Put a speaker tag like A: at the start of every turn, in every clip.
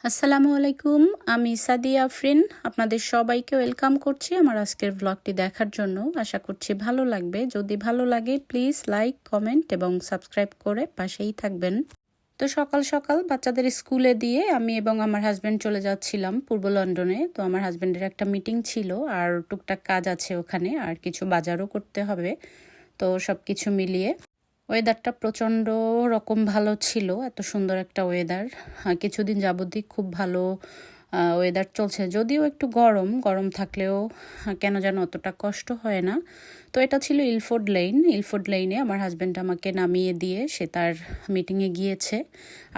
A: আসসালামু আলাইকুম, আমি সাদিয়া আফরিন। আপনাদের সবাইকে ওয়েলকাম করছি আমার আজকের ব্লগটি দেখার জন্য। আশা করছি ভালো লাগবে। যদি ভালো লাগে প্লিজ লাইক, কমেন্ট এবং সাবস্ক্রাইব করে পাশেই থাকবেন। তো সকাল সকাল বাচ্চাদের স্কুলে দিয়ে আমি এবং আমার হাজব্যান্ড চলে যাচ্ছিলাম পূর্ব লন্ডনে। তো আমার হাজব্যান্ডের একটা মিটিং ছিল আর টুকটাক কাজ আছে ওখানে, আর কিছু বাজারও করতে হবে। তো সব কিছু মিলিয়ে ওয়েদারটা প্রচণ্ড রকম ভালো ছিল। এত সুন্দর একটা ওয়েদার, কিছুদিন যাবতই খুব ভালো ওয়েদার চলছে। যদিও একটু গরম গরম থাকলেও কেন যেন অতটা কষ্ট হয় না। তো এটা ছিল ইলফোর্ড লেইনে আমার হাজব্যান্ড আমাকে নামিয়ে দিয়ে সে তার মিটিংয়ে গিয়েছে,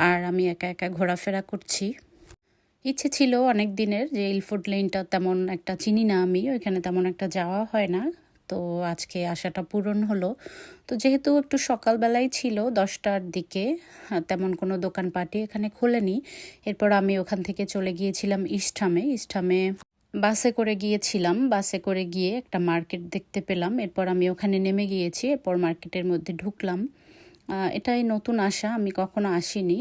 A: আর আমি একা একা ঘোরাফেরা করছি। ইচ্ছে ছিল অনেক দিনের যে ইলফোর্ড লেনটা তেমন একটা চিনি না, আমি ওইখানে তেমন একটা যাওয়া হয় না। তো আজকে আশাটা পূরণ হলো। তো যেহেতু একটু সকালবেলাই ছিল 10টার দিকে, তেমন কোনো দোকানপাটই এখানে খোলেনি। এরপর আমি ওখান থেকে চলে গিয়েছিলাম ইস্টহামে বাসে করে গিয়েছিলাম। বাসে করে গিয়ে একটা মার্কেট দেখতে পেলাম, এরপর আমি ওখানে নেমে গিয়েছি। এরপর মার্কেটের মধ্যে ঢুকলাম। এটাই নতুন আসা, আমি কখনো আসিনি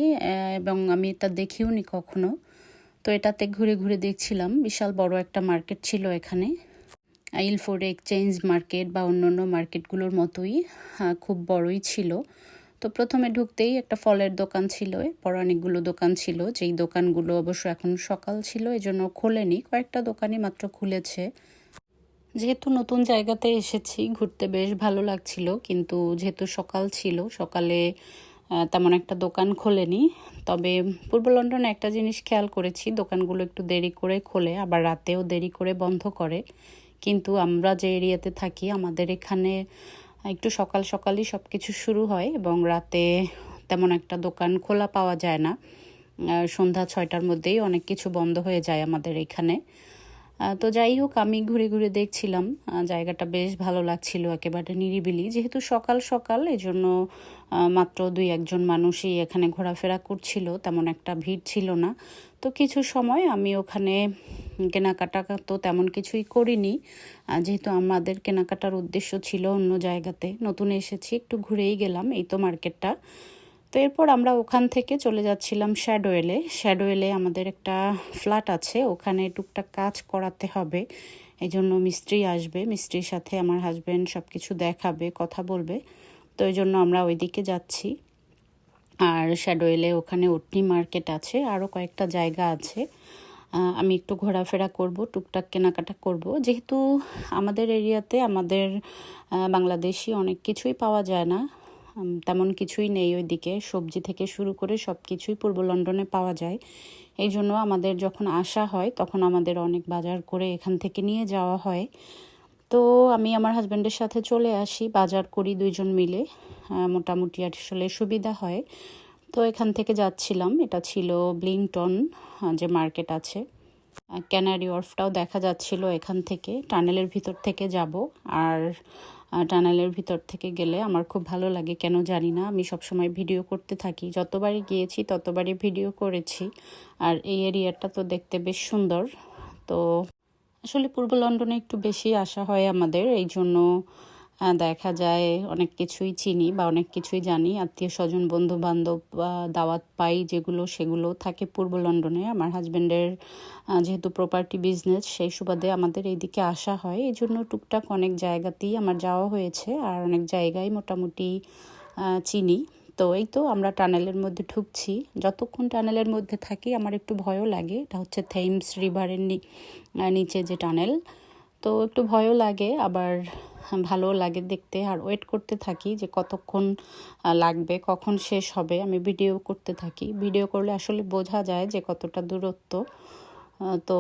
A: এবং আমি এটা দেখিও নি কখনো। তো এটাতে ঘুরে ঘুরে দেখছিলাম, বিশাল বড় একটা মার্কেট ছিল এখানে। ইলফোর্ডে এক্সচেঞ্জ মার্কেট বা অন্যান্য মার্কেটগুলোর মতোই খুব বড়ই ছিল। তো প্রথমে ঢুকতেই একটা ফলের দোকান ছিল, এরপর অনেকগুলো দোকান ছিল, যেই দোকানগুলো অবশ্য এখন সকাল ছিল এজন্য খোলেনি, কয়েকটা দোকানই মাত্র খুলেছে। যেহেতু নতুন জায়গাতে এসেছি ঘুরতে বেশ ভালো লাগছিল, কিন্তু যেহেতু সকাল ছিল সকালে তেমন একটা দোকান খোলেনি। তবে পূর্ব লন্ডনে একটা জিনিস খেয়াল করেছি, দোকানগুলো একটু দেরি করে খোলে, আবার রাতেও দেরি করে বন্ধ করে। কিন্তু আমরা যে এরিয়াতে থাকি আমাদের এখানে একটু সকাল সকালই সব কিছু শুরু হয় এবং রাতে তেমন একটা দোকান খোলা পাওয়া যায় না। সন্ধ্যা 6টার মধ্যেই অনেক কিছু বন্ধ হয়ে যায় আমাদের এখানে। তো যাই হোক, আমি ঘুরে ঘুরে দেখছিলাম, জায়গাটা বেশ ভালো লাগছিল, একেবারে নিরিবিলি। যেহেতু সকাল সকাল এজন্য মাত্র 2-1জন মানুষই এখানে ঘোরাফেরা করছিল, তেমন একটা ভিড় ছিল না। তো কিছু সময় আমি ওখানে কেনাকাটা তো তেমন কিছুই করিনি, যেহেতু আমাদের কেনাকাটার উদ্দেশ্য ছিল অন্য জায়গাতে। নতুন এসেছি, একটু ঘুরেই গেলাম, এই তো মার্কেটটা। তো এরপর আমরা ওখান থেকে চলে যাচ্ছিলাম শ্যাডোয়েলে আমাদের একটা ফ্ল্যাট আছে, ওখানে টুকটাক কাজ করাতে হবে। এই জন্য মিস্ত্রি আসবে, মিস্ত্রির সাথে আমার হাজব্যান্ড সব কিছু দেখাবে, কথা বলবে। তো এই জন্য আমরা ওইদিকে যাচ্ছি। আর শ্যাডোয়েলে ওখানে ওটনি মার্কেট আছে, আরও কয়েকটা জায়গা আছে। আমি একটু ঘোরাফেরা করব, টুকটাক কেনাকাটা করব। যেহেতু আমাদের এরিয়াতে আমাদের বাংলাদেশি অনেক কিছুই পাওয়া যায় না, তেমন কিছুই নেই ওইদিকে। সবজি থেকে শুরু করে সব কিছুই পূর্ব লন্ডনে পাওয়া যায়। এই জন্য আমাদের যখন আসা হয় তখন আমাদের অনেক বাজার করে এখান থেকে নিয়ে যাওয়া হয়। তো আমি আমার হাজব্যান্ডের সাথে চলে আসি, বাজার করি দুইজন মিলে, মোটামুটি আসলে সুবিধা হয়। তো এখান থেকে যাচ্ছিলাম, এটা ছিল ব্লিংটন যে মার্কেট আছে। ক্যানারি ওয়ার্ফটাও দেখা যাচ্ছিল এখান থেকে, টানেলের ভিতর থেকে যাব। আর টানেলের ভিতর থেকে গেলে আমার খুব ভালো লাগে, কেন জানি না। আমি সবসময় ভিডিও করতে থাকি, যতবারই গিয়েছি ততবারই ভিডিও করেছি। আর এই এরিয়াটা তো দেখতে বেশ সুন্দর। তো আসলে পূর্ব লন্ডনে একটু বেশি আসা হয় আমাদের, এই জন্য দেখা যায় অনেক কিছুই চিনি বা অনেক কিছুই জানি। আত্মীয় স্বজন, বন্ধু বান্ধব দাওয়াত পাই যেগুলো, সেগুলো থাকে পূর্ব লন্ডনে। আমার হাজব্যান্ডের যেহেতু প্রপার্টি বিজনেস, সেই সুবাদে আমাদের এইদিকে আসা হয়। এই জন্য টুকটাক অনেক জায়গাতেই আমার যাওয়া হয়েছে, আর অনেক জায়গায় মোটামুটি চিনি। তো এই তো আমরা টানেলের মধ্যে ঢুকছি। যতক্ষণ টানেলের মধ্যে থাকি আমার একটু ভয়ও লাগে, এটা হচ্ছে থেমস রিভারের নিচে যে টানেল। তো একটু ভয়ও লাগে, আবার ভালো লাগে দেখতে। আর ওয়েট করতে থাকি যে কতক্ষণ লাগবে, কখন শেষ হবে। আমি ভিডিও করতে থাকি, ভিডিও করলে আসলে বোঝা যায় যে কতটা দূরত্ব। তো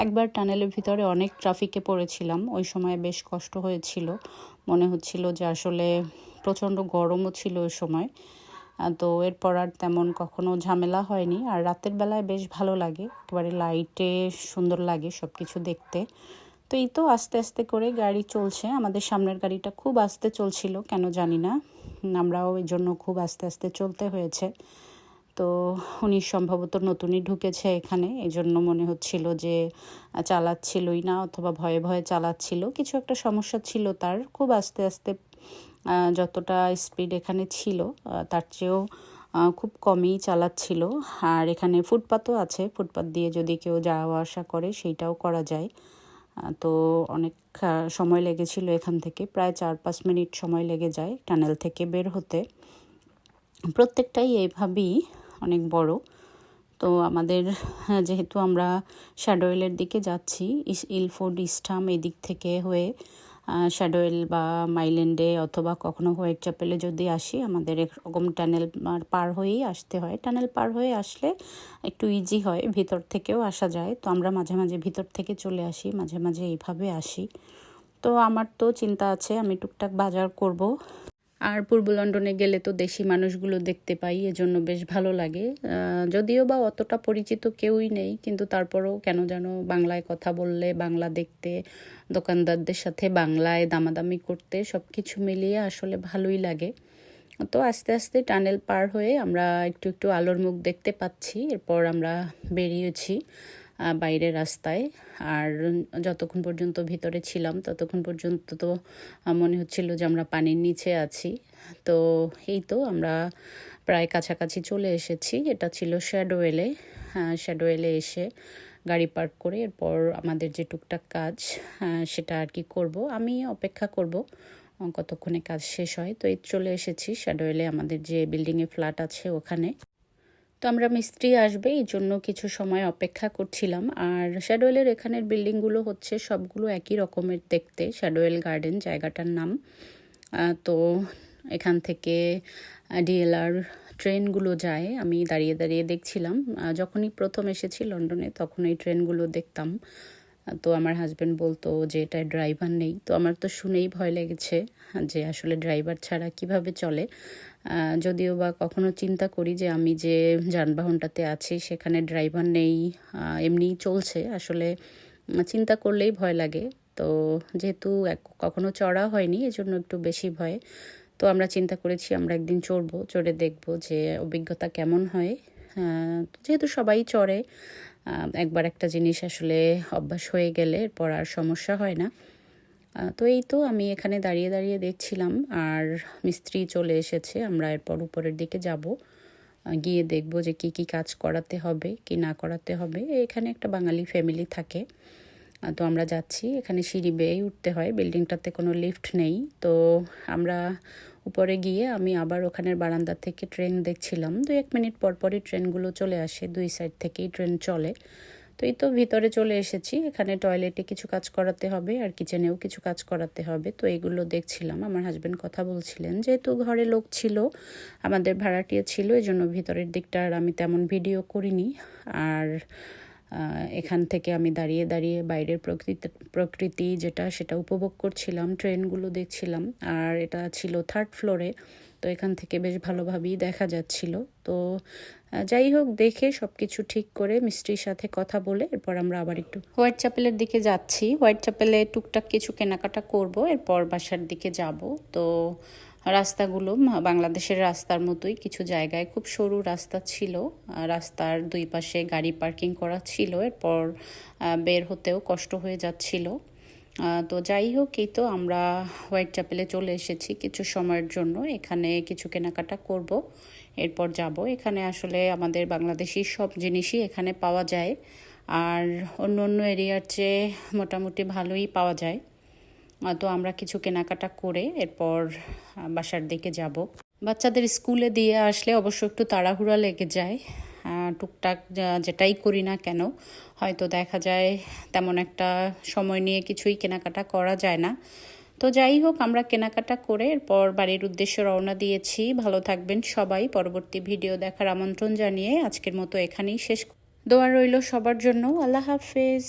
A: একবার টানেলের ভিতরে অনেক ট্রাফিকে পড়েছিলাম, ওই সময় বেশ কষ্ট হয়েছিল। মনে হচ্ছিল যে আসলে প্রচণ্ড গরমও ছিল ওই সময়। তো এরপর আর তেমন কখনো ঝামেলা হয়নি। আর রাতের বেলায় বেশ ভালো লাগে, একেবারে লাইটে সুন্দর লাগে সব কিছু দেখতে। তো এই তো আস্তে আস্তে করে গাড়ি চলছে, আমাদের সামনের গাড়িটা খুব আস্তে চলছিল, কেন জানি না। আমরাও এই জন্য খুব আস্তে আস্তে চলতে হয়েছে। তো উনি সম্ভবত নতুনই ঢুকেছে এখানে, এই জন্য মনে হচ্ছিল যে চালাচ্ছিলই না, অথবা ভয়ে ভয়ে চালাচ্ছিল, কিছু একটা সমস্যা ছিল তার। খুব আস্তে আস্তে, যতটা স্পিড এখানে ছিল তার চেয়েও খুব কমই চালাচ্ছিল। আর এখানে ফুটপাতও আছে, ফুটপাত দিয়ে যদি কেউ যাওয়া আসা করে সেইটাও করা যায়। তো অনেক সময় লেগেছিল, এখান থেকে প্রায় 4-5 মিনিট সময় লেগে যায় টানেল থেকে বের হতে। প্রত্যেকটাই এইভাবেই অনেক বড়। তো আমাদের যেহেতু আমরা শ্যাডোয়েলের দিকে যাচ্ছি, ইলফোর্ড ইস্টহাম এদিক থেকে হয়ে শ্যাডোয়েল বা মাইল্যান্ডে অথবা কখনো হোয়াইট চ্যাপেলে যদি আসি, আমাদের এরকম টানেল পার হয়েই আসতে হয়। টানেল পার হয়ে আসলে একটু ইজি হয়, ভিতর থেকেও আসা যায়। তো আমরা মাঝে মাঝে ভিতর থেকে চলে আসি, মাঝে মাঝে এইভাবে আসি। তো আমার তো চিন্তা আছে আমি টুকটাক বাজার করব। আর পূর্ব লন্ডনে গেলে তো দেশি মানুষগুলো দেখতে পাই, এজন্য বেশ ভালো লাগে। যদিও বা অতটা পরিচিত কেউই নেই, কিন্তু তারপরেও কেন যেন বাংলায় কথা বললে, বাংলা দেখতে, দোকানদারদের সাথে বাংলায় দামাদামি করতে, সব কিছু মিলিয়ে আসলে ভালোই লাগে। তো আস্তে আস্তে টানেল পার হয়ে আমরা একটু একটু আলোর মুখ দেখতে পাচ্ছি। এরপর আমরা বেরিয়েছি বাইরের রাস্তায়। আর যতক্ষণ পর্যন্ত ভিতরে ছিলাম ততক্ষণ পর্যন্ত তো মনে হচ্ছিল যে আমরা পানির নিচে আছি। তো এই তো আমরা প্রায় কাছাকাছি চলে এসেছি। এটা ছিল শ্যাডোয়েলে। শ্যাডোয়েলে এসে গাড়ি পার্ক করে এরপর আমাদের যে টুকটাক কাজ সেটা আর কি করব। আমি অপেক্ষা করব কতক্ষণে কাজ শেষ হয়। তো এই চলে এসেছি শ্যাডোয়েলে, আমাদের যে বিল্ডিংয়ে ফ্ল্যাট আছে ওখানে। তো আমরা মিস্ত্রি আসবে এই জন্য কিছু সময় অপেক্ষা করছিলাম। আর শ্যাডোয়েলের এখানের বিল্ডিংগুলো হচ্ছে সবগুলো একই রকমের দেখতে। শ্যাডোয়েল গার্ডেন জায়গাটার নাম। তো এখান থেকে ডিএলআর ট্রেনগুলো যায়। আমি দাঁড়িয়ে দাঁড়িয়ে দেখছিলাম। যখনই প্রথম এসেছি লন্ডনে তখন এই ট্রেনগুলো দেখতাম। তো আমার হাজব্যান্ড বলতো যে এটায় ড্রাইভার নেই। তো আমার তো শুনেই ভয় লেগেছে যে আসলে ড্রাইভার ছাড়া কিভাবে চলে। যদিও বা কখনো চিন্তা করি যে আমি যে যানবাহনটাতে আছি সেখানে ড্রাইভার নেই, এমনিই চলছে। আসলে চিন্তা করলেই ভয় লাগে। তো যেহেতু কখনো চড়া হয়নি এজন্য একটু বেশি ভয়। তো আমরা চিন্তা করেছি আমরা একদিন চড়বো, চড়ে দেখব যে অভিজ্ঞতা কেমন হয়। যেহেতু সবাই চড়ে, একবার একটা জিনিস আসলে অভ্যাস হয়ে গেলে এরপর আর সমস্যা হয় না। তো এই তো আমি এখানে দাঁড়িয়ে দাঁড়িয়ে দেখছিলাম আর মিস্ত্রি চলে এসেছে। আমরা এরপর উপরের দিকে যাব, গিয়ে দেখব যে কি কি কাজ করাতে হবে কি না করাতে হবে। এখানে একটা বাঙালি ফ্যামিলি থাকে। তো আমরা যাচ্ছি, এখানে সিঁড়ি বেয়েই উঠতে হয়, বিল্ডিংটাতে কোনো লিফট নেই। তো আমরা উপরে গিয়ে আমি আবার ওখানের বারান্দা থেকে ট্রেন দেখছিলাম। 2-1 মিনিট পর পরই ট্রেনগুলো চলে আসে, দুই সাইড থেকেই ট্রেন চলে। তো এই তো ভিতরে চলে এসেছি। এখানে টয়লেটে কিছু কাজ করাতে হবে আর কিচেনেও কিছু কাজ করাতে হবে। তো এগুলো দেখছিলাম। আমার হাজব্যান্ড কথা বলছিলেন, যেহেতু ঘরে লোক ছিল, আমাদের ভাড়াটিয়া ছিল, এই জন্য ভিতরের দিকটা আর আমি তেমন ভিডিও করিনি। আর এখান থেকে আমি দাঁড়িয়ে দাঁড়িয়ে বাইরের প্রকৃতি যেটা সেটা উপভোগ করছিলাম, ট্রেনগুলো দেখছিলাম। আর এটা ছিল 3rd ফ্লোরে, তো এখান থেকে বেশ ভালোভাবেই দেখা যাচ্ছিল। তো যাই হোক, দেখে সব কিছু ঠিক করে মিস্ত্রির সাথে কথা বলে এরপর আমরা আবার একটু হোয়াইট চ্যাপেলের দিকে যাচ্ছি। হোয়াইট চ্যাপেলে টুকটাক কিছু কেনাকাটা করব, এরপর বাসার দিকে যাব। তো রাস্তাগুলো বাংলাদেশের রাস্তার মতোই, কিছু জায়গায় খুব সরু রাস্তা ছিল, রাস্তার দুই পাশে গাড়ি পার্কিং করা ছিল, এরপর বের হতেও কষ্ট হয়ে যাচ্ছিল। তো যাই হোক, এই তো আমরা হোয়াইট চ্যাপেলে চলে এসেছি কিছু সময়ের জন্য। এখানে কিছু কেনাকাটা করব, এরপর যাব। এখানে আসলে আমাদের বাংলাদেশি সব জিনিসই এখানে পাওয়া যায়, আর অন্য অন্য এরিয়ার চেয়ে মোটামুটি ভালোই পাওয়া যায়। তো আমরা কিছু কেনাকাটা করে এরপর বাসার দিকে যাব। বাচ্চাদের স্কুলে দিয়ে আসলে অবশ্য একটু তাড়াহুড়া লেগে যায়। টুকটাক যেটাই করি না কেন হয়তো দেখা যায় তেমন একটা সময় নিয়ে কিছুই কেনাকাটা করা যায় না। তো যাই হোক, আমরা কেনাকাটা করে এরপর বাড়ির উদ্দেশ্যে রওনা দিয়েছি। ভালো থাকবেন সবাই। পরবর্তী ভিডিও দেখার আমন্ত্রণ জানিয়ে আজকের মতো এখানেই শেষ। দোয়া রইল সবার জন্য। আল্লাহ হাফেজ।